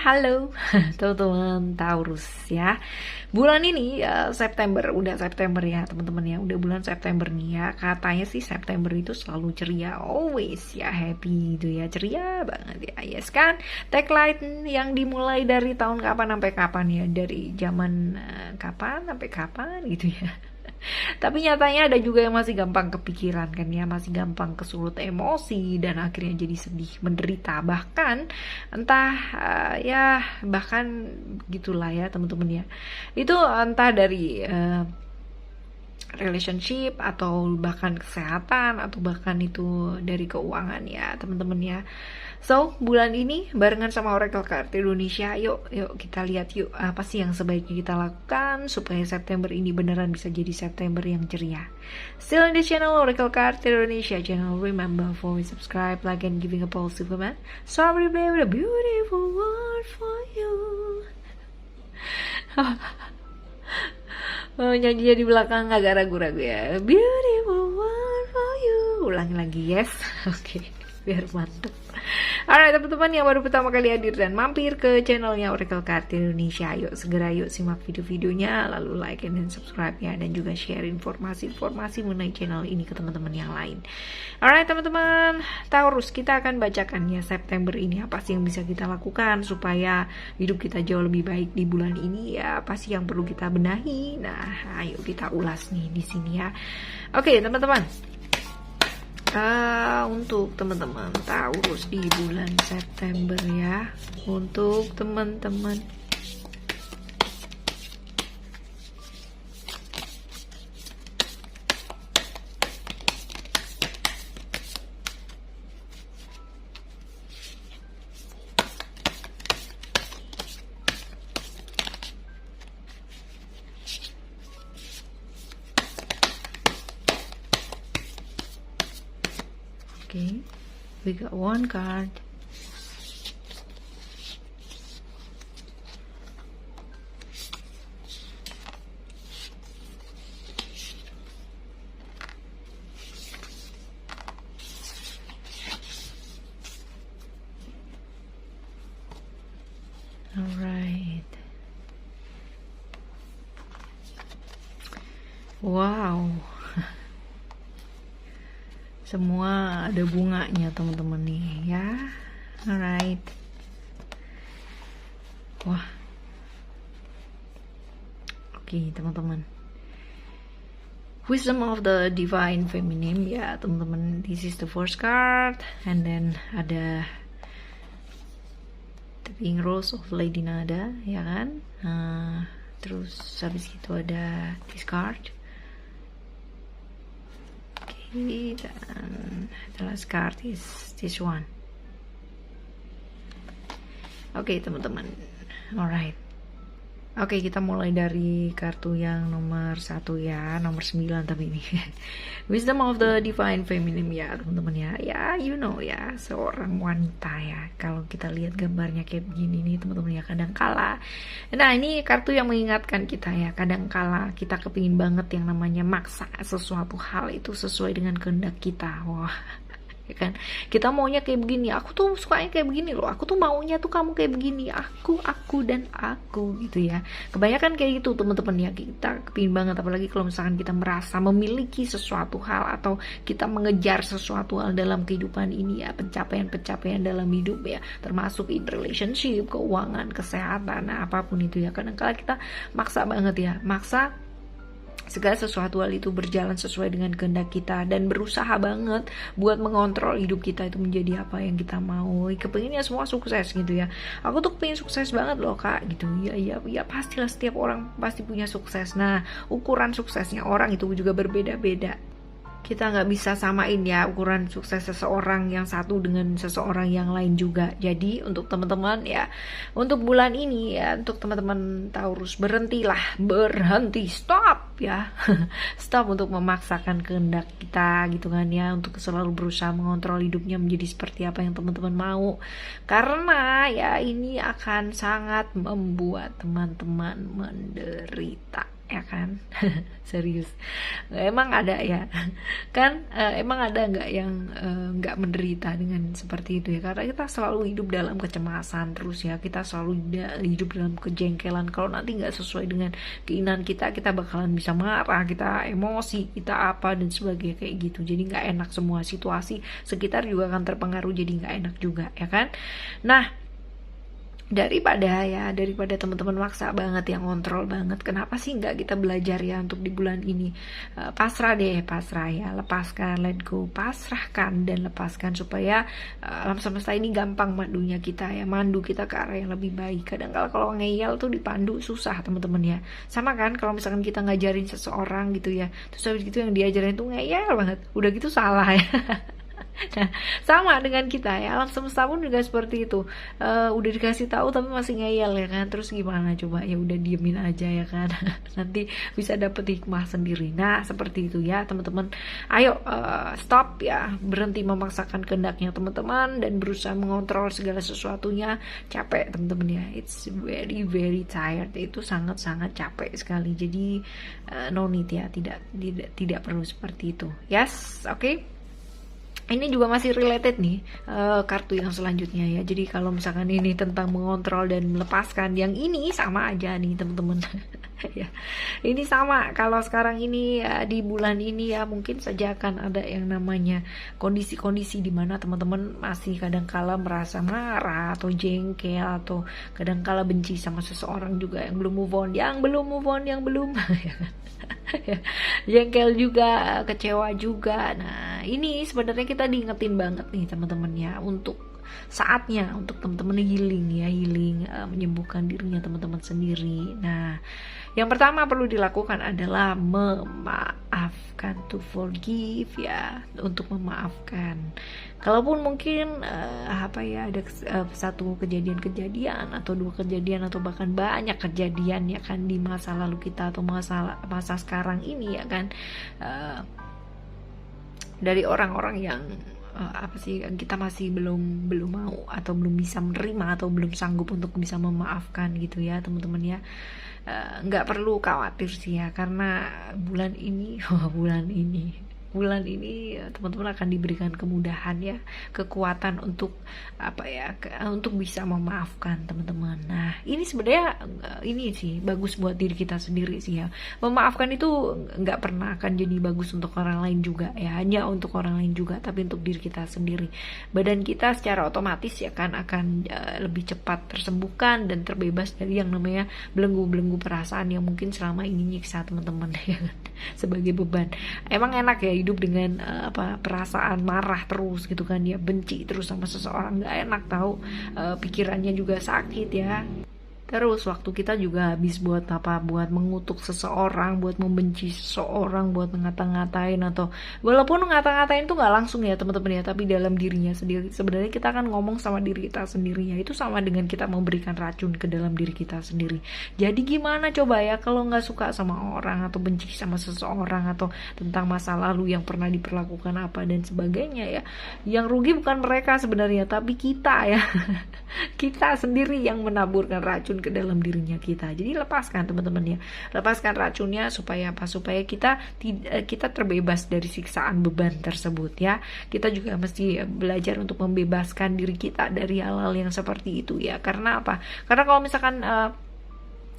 halo teman-teman Taurus ya. Bulan ini September, udah September ya teman-teman ya. Udah bulan September nih ya. Katanya sih September itu selalu ceria, always ya, happy gitu ya, ceria banget ya. Yes kan? Tagline yang dimulai dari tahun kapan sampai kapan ya, dari zaman kapan sampai kapan gitu ya. Tapi nyatanya ada juga yang masih gampang kepikiran kan ya, masih gampang kesulut emosi dan akhirnya jadi sedih, menderita, bahkan entah bahkan gitulah ya teman-teman ya. Itu entah dari relationship atau bahkan kesehatan atau bahkan itu dari keuangan ya teman-teman ya. So, bulan ini barengan sama Oracle Card Indonesia, yuk kita lihat yuk apa sih yang sebaiknya kita lakukan supaya September ini beneran bisa jadi September yang ceria. Still in the channel Oracle Card Indonesia channel. Remember for subscribe, like, and giving a positive comment. So I will play with a beautiful word for you. Nyanyi di belakang agak ragu-ragu ya. Beautiful word for you. Ulangi lagi, yes. Oke, biar mantep. Alright teman-teman yang baru pertama kali hadir dan mampir ke channelnya Oracle Card Indonesia, yuk segera simak video-videonya, lalu like dan subscribe-nya, dan juga share informasi-informasi mengenai channel ini ke teman-teman yang lain. Alright teman-teman Taurus, kita akan bacakan ya September ini apa sih yang bisa kita lakukan supaya hidup kita jauh lebih baik di bulan ini ya, apa sih yang perlu kita benahi. Nah, ayo kita ulas nih di sini ya. Oke teman-teman. Untuk teman-teman Taurus di bulan September ya, untuk teman-teman okay, we got one card. Alright. Wow. Semua ada bunganya teman-teman nih ya. Alright. Wah. Oke teman-teman. Wisdom of the Divine Feminine ya teman-teman. This is the first card, and then ada the Pink Rose of Lady Nada ya kan. Terus habis itu ada this card. Dan the last card is this one. Oke teman-teman, alright. Oke, kita mulai dari kartu yang nomor 1 ya, nomor 9 tapi ini Wisdom of the Divine Feminine ya teman-teman ya. Ya you know ya, seorang wanita ya. Kalau kita lihat gambarnya kayak begini nih teman-teman ya, kadang kala. Nah ini kartu yang mengingatkan kita ya, kadang kala kita kepingin banget yang namanya maksa sesuatu hal itu sesuai dengan kehendak kita. Wah ya kan, kita maunya kayak begini, aku tuh sukanya kayak begini loh, aku tuh maunya tuh kamu kayak begini, aku dan aku gitu ya. Kebanyakan kayak gitu teman-teman ya, kita kepingin banget, apalagi kalau misalkan kita merasa memiliki sesuatu hal atau kita mengejar sesuatu hal dalam kehidupan ini ya, pencapaian dalam hidup ya, termasuk in relationship, keuangan, kesehatan, nah apapun itu ya. Kadang-kala kita maksa banget ya, maksa segala sesuatu hal itu berjalan sesuai dengan kehendak kita, dan berusaha banget buat mengontrol hidup kita itu menjadi apa yang kita mau. Kepinginnya semua sukses gitu ya. Aku tuh pengen sukses banget loh kak gitu. Ya pastilah, setiap orang pasti punya sukses. Nah ukuran suksesnya orang itu juga berbeda-beda. Kita nggak bisa samain ya ukuran sukses seseorang yang satu dengan seseorang yang lain juga. Jadi untuk teman-teman ya, untuk bulan ini ya, untuk teman-teman Taurus, berhenti, stop ya. Stop untuk memaksakan kehendak kita gitu kan ya, untuk selalu berusaha mengontrol hidupnya menjadi seperti apa yang teman-teman mau. Karena ya ini akan sangat membuat teman-teman menderita ya kan? Serius, emang ada ya kan? Emang ada nggak yang nggak menderita dengan seperti itu ya? Karena kita selalu hidup dalam kecemasan terus ya, kita selalu hidup dalam kejengkelan. Kalau nanti nggak sesuai dengan keinginan kita, kita bakalan bisa marah, kita emosi, kita apa dan sebagainya kayak gitu. Jadi nggak enak, semua situasi sekitar juga akan terpengaruh, jadi nggak enak juga ya kan? Nah, daripada teman-teman maksa banget yang kontrol banget, kenapa sih nggak kita belajar ya untuk di bulan ini pasrah ya, lepaskan, let go, pasrahkan dan lepaskan, supaya alam semesta ini gampang mandunya kita ya, mandu kita ke arah yang lebih baik. Kadang kalau ngeyel tuh dipandu susah teman-teman ya, sama kan kalau misalkan kita ngajarin seseorang gitu ya, terus habis gitu yang diajarin tuh ngeyel banget, udah gitu salah ya. Nah, sama dengan kita ya, alam semesta pun juga seperti itu. Udah dikasih tahu tapi masih ngeyel ya kan, terus gimana coba? Ya udah diemin aja ya kan. Nanti bisa dapet hikmah sendiri. Nah, seperti itu ya teman-teman. Ayo stop ya, berhenti memaksakan kehendaknya teman-teman dan berusaha mengontrol segala sesuatunya. Capek teman-teman ya, it's very very tired. Itu sangat-sangat capek sekali. Jadi no need ya, tidak perlu seperti itu. Yes, oke. Ini juga masih related nih kartu yang selanjutnya ya. Jadi kalau misalkan ini tentang mengontrol dan melepaskan, yang ini sama aja nih teman-teman. Ya, ini sama. Kalau sekarang ini di bulan ini ya, mungkin saja akan ada yang namanya kondisi-kondisi di mana teman-teman masih kadang-kala merasa marah atau jengkel atau kadang-kala benci sama seseorang juga yang belum move on, yang belum ya kan? Jengkel juga, kecewa juga. Nah, ini sebenarnya kita diingetin banget nih teman-teman ya, untuk saatnya untuk teman-teman healing, menyembuhkan dirinya teman-teman sendiri. Nah, yang pertama perlu dilakukan adalah memaafkan, to forgive ya, untuk memaafkan. Kalaupun mungkin ada satu kejadian atau dua kejadian atau bahkan banyak kejadian ya kan di masa lalu kita atau masa sekarang ini ya kan, dari orang-orang yang kita masih belum mau atau belum bisa menerima atau belum sanggup untuk bisa memaafkan gitu ya teman-teman ya. Nggak perlu khawatir sih ya, karena bulan ini teman-teman akan diberikan kemudahan ya, kekuatan untuk untuk bisa memaafkan teman-teman. Nah, ini sebenarnya ini sih bagus buat diri kita sendiri sih ya. Memaafkan itu nggak pernah akan jadi bagus untuk orang lain juga ya, hanya untuk orang lain juga, tapi untuk diri kita sendiri. Badan kita secara otomatis ya kan akan lebih cepat tersembuhkan dan terbebas dari yang namanya belenggu-belenggu perasaan yang mungkin selama ini nyiksa teman-teman ya kan, sebagai beban. Emang enak ya hidup dengan perasaan marah terus gitu kan ya, benci terus sama seseorang, nggak enak tahu. Pikirannya juga sakit ya. Terus waktu kita juga habis buat mengutuk seseorang, buat membenci seseorang, buat ngata-ngatain, atau walaupun ngata-ngatain itu nggak langsung ya teman-teman ya, tapi dalam dirinya sendiri. Sebenarnya kita akan ngomong sama diri kita sendiri ya, itu sama dengan kita memberikan racun ke dalam diri kita sendiri. Jadi gimana coba ya kalau nggak suka sama orang atau benci sama seseorang atau tentang masa lalu yang pernah diperlakukan apa dan sebagainya ya, yang rugi bukan mereka sebenarnya, tapi kita ya. Kita sendiri yang menaburkan racun ke dalam dirinya kita. Jadi lepaskan teman-teman ya, lepaskan racunnya supaya kita terbebas dari siksaan beban tersebut ya. Kita juga mesti belajar untuk membebaskan diri kita dari hal-hal yang seperti itu ya. Karena apa? Karena kalau misalkan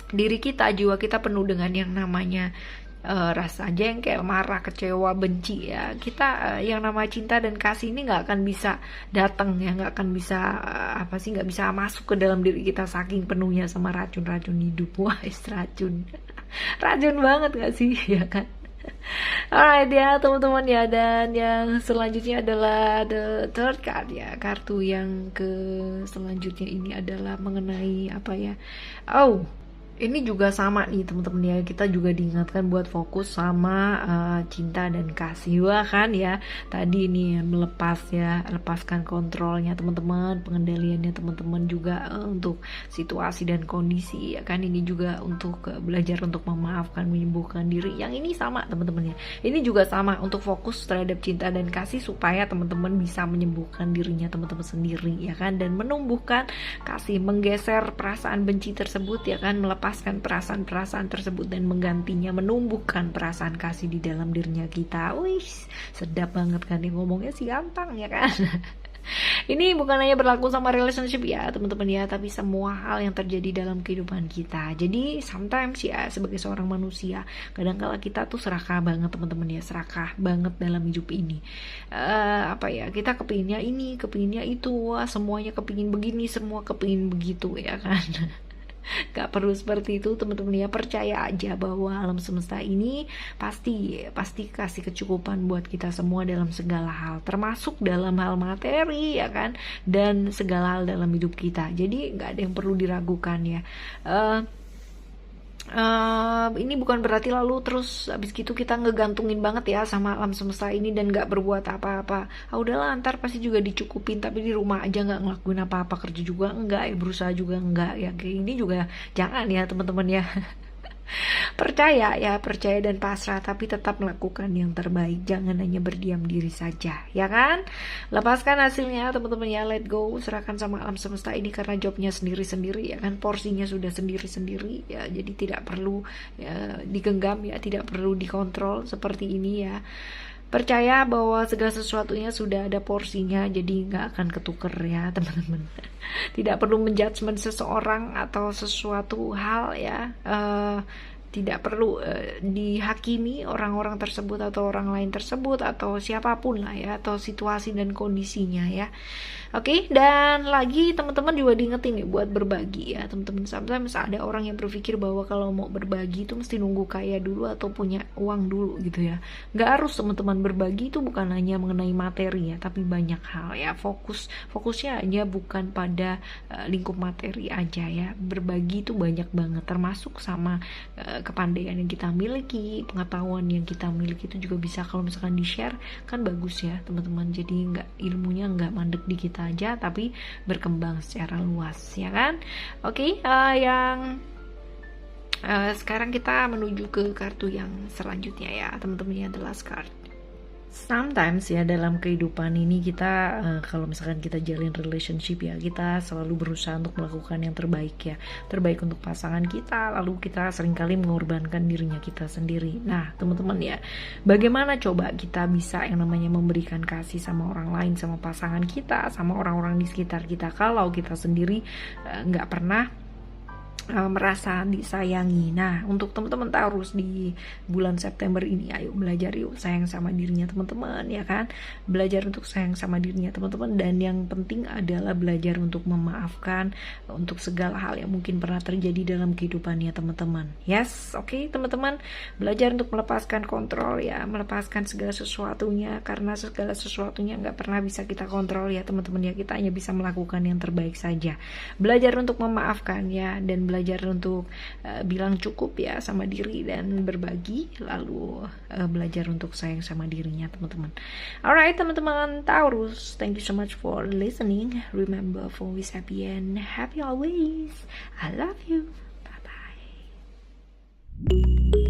diri kita, jiwa kita penuh dengan yang namanya rasa jengkel, marah, kecewa, benci ya, kita yang namanya cinta dan kasih ini nggak akan bisa datang ya, nggak akan bisa nggak bisa masuk ke dalam diri kita saking penuhnya sama racun-racun hidup. Wah, racun banget nggak sih ya kan? Alright ya teman-teman ya, dan yang selanjutnya adalah the third card ya, kartu yang ke selanjutnya ini adalah mengenai ini juga sama nih teman-teman ya, kita juga diingatkan buat fokus sama cinta dan kasih. Wah kan ya, tadi ini lepaskan kontrolnya teman-teman, pengendaliannya teman-teman juga untuk situasi dan kondisi ya kan. Ini juga untuk belajar untuk memaafkan, menyembuhkan diri. Yang ini sama teman-teman ya, ini juga sama untuk fokus terhadap cinta dan kasih supaya teman-teman bisa menyembuhkan dirinya teman-teman sendiri ya kan, dan menumbuhkan kasih, menggeser perasaan benci tersebut ya kan, melepas melepaskan perasaan-perasaan tersebut dan menggantinya menumbuhkan perasaan kasih di dalam dirinya kita. Wih, sedap banget kan, yang ngomongnya si gampang ya kan. Ini bukan hanya berlaku sama relationship ya teman-teman ya, tapi semua hal yang terjadi dalam kehidupan kita. Jadi sometimes ya, sebagai seorang manusia, kadang-kala kita tuh serakah banget teman-teman ya, serakah banget dalam hidup ini. Kita kepinginnya ini, kepinginnya itu, wah, semuanya kepingin begini, semua kepingin begitu ya kan. Gak perlu seperti itu teman-teman ya, percaya aja bahwa alam semesta ini pasti kasih kecukupan buat kita semua dalam segala hal, termasuk dalam hal materi ya kan, dan segala hal dalam hidup kita. Jadi gak ada yang perlu diragukan ya. Ini bukan berarti lalu terus abis gitu kita ngegantungin banget ya sama alam semesta ini dan gak berbuat apa-apa. Udahlah, ntar pasti juga dicukupin, tapi di rumah aja gak ngelakuin apa-apa, kerja juga enggak ya, berusaha juga enggak ya, kayak ini juga jangan ya teman-teman ya. Percaya dan pasrah, tapi tetap melakukan yang terbaik. Jangan hanya berdiam diri saja, ya kan? Lepaskan hasilnya teman-teman ya, let go, serahkan sama alam semesta ini karena jobnya sendiri-sendiri ya kan, porsinya sudah sendiri-sendiri ya, jadi tidak perlu ya, digenggam ya, tidak perlu dikontrol seperti ini ya. Percaya bahwa segala sesuatunya sudah ada porsinya, jadi nggak akan ketuker ya teman-teman. Tidak perlu menjudgment seseorang atau sesuatu hal ya. Tidak perlu dihakimi orang-orang tersebut atau orang lain tersebut atau siapapun lah ya, atau situasi dan kondisinya ya. Oke, dan lagi teman-teman juga diingetin nih buat berbagi ya teman-teman. Sometimes ada orang yang berpikir bahwa kalau mau berbagi itu mesti nunggu kaya dulu atau punya uang dulu gitu ya. Nggak harus teman-teman, berbagi itu bukan hanya mengenai materi ya, tapi banyak hal ya. Fokusnya hanya bukan pada lingkup materi aja ya. Berbagi itu banyak banget, termasuk sama kepandaian yang kita miliki, pengetahuan yang kita miliki itu juga bisa kalau misalkan di-share kan bagus ya teman-teman. Jadi ilmunya nggak mandek di kita aja, tapi berkembang secara luas ya kan. Oke, sekarang kita menuju ke kartu yang selanjutnya ya teman-teman ya, the last card. Sometimes ya dalam kehidupan ini kita kalau misalkan kita jalin relationship ya, kita selalu berusaha untuk melakukan yang terbaik ya, terbaik untuk pasangan kita, lalu kita seringkali mengorbankan dirinya kita sendiri. Nah teman-teman ya, bagaimana coba kita bisa yang namanya memberikan kasih sama orang lain, sama pasangan kita, sama orang-orang di sekitar kita, kalau kita sendiri nggak pernah merasa disayangi. Nah, untuk teman-teman Taurus di bulan September ini, ayo belajar yuk sayang sama dirinya teman-teman ya kan. Belajar untuk sayang sama dirinya teman-teman, dan yang penting adalah belajar untuk memaafkan untuk segala hal yang mungkin pernah terjadi dalam kehidupannya teman-teman. Yes, oke, teman-teman, belajar untuk melepaskan kontrol ya, melepaskan segala sesuatunya, karena segala sesuatunya nggak pernah bisa kita kontrol ya teman-teman ya, kita hanya bisa melakukan yang terbaik saja. Belajar untuk memaafkan ya, dan belajar untuk bilang cukup ya sama diri dan berbagi, lalu belajar untuk sayang sama dirinya teman-teman. Alright teman-teman Taurus, thank you so much for listening. Remember, always happy and happy always. I love you. Bye bye.